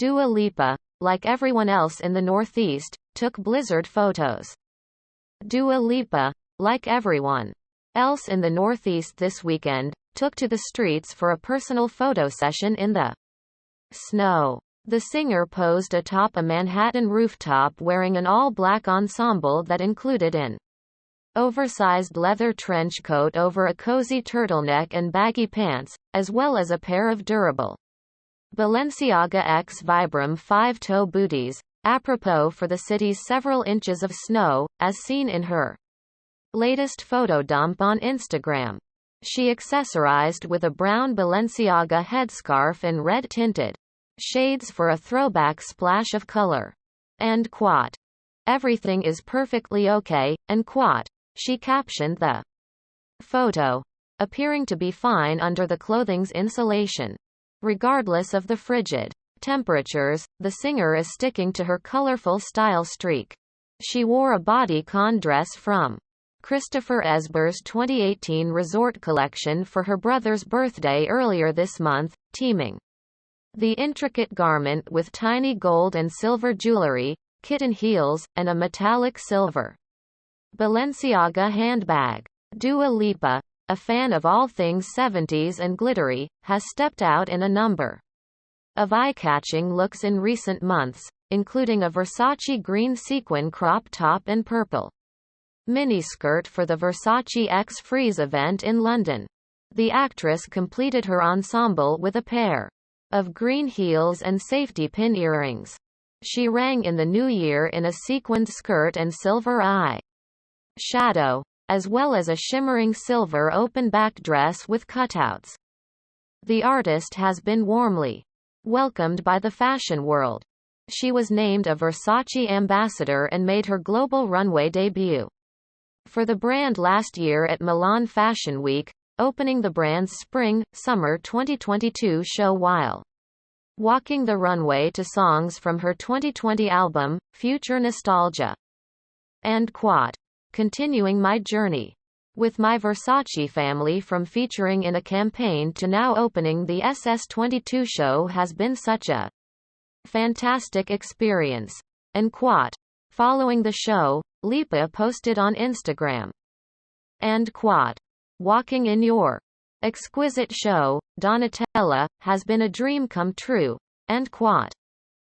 Dua Lipa, like everyone else in the Northeast, took blizzard photos. Dua Lipa, like everyone else in the Northeast this weekend, took to the streets for a personal photo session in the snow. The singer posed atop a Manhattan rooftop wearing an all-black ensemble that included an oversized leather trench coat over a cozy turtleneck and baggy pants, as well as a pair of durable Balenciaga X Vibram 5-toe booties, apropos for the city's several inches of snow, as seen in her latest photo dump on Instagram. She accessorized with a brown Balenciaga headscarf and red-tinted shades for a throwback splash of color. And quote, "Everything is perfectly okay," and quote, she captioned the photo, appearing to be fine under the clothing's insulation. Regardless of the frigid temperatures, the singer is sticking to her colorful style streak. She wore a bodycon dress from Christopher Esber's 2018 resort collection for her brother's birthday earlier this month, teaming the intricate garment with tiny gold and silver jewelry, kitten heels, and a metallic silver Balenciaga handbag. Dua Lipa, a fan of all things 70s and glittery, has stepped out in a number of eye-catching looks in recent months, including a Versace green sequin crop top and purple miniskirt for the Versace X Freeze event in London. The actress completed her ensemble with a pair of green heels and safety pin earrings. She rang in the new year in a sequined skirt and silver eye shadow, as well as a shimmering silver open-back dress with cutouts. The artist has been warmly welcomed by the fashion world. She was named a Versace ambassador and made her global runway debut for the brand last year at Milan Fashion Week, opening the brand's Spring/Summer 2022 show while walking the runway to songs from her 2020 album, Future Nostalgia. And quote, "Continuing my journey with my Versace family from featuring in a campaign to now opening the SS22 show has been such a fantastic experience." And quote, following the show, Lipa posted on Instagram. And quote, "Walking in your exquisite show, Donatella, has been a dream come true." And quote.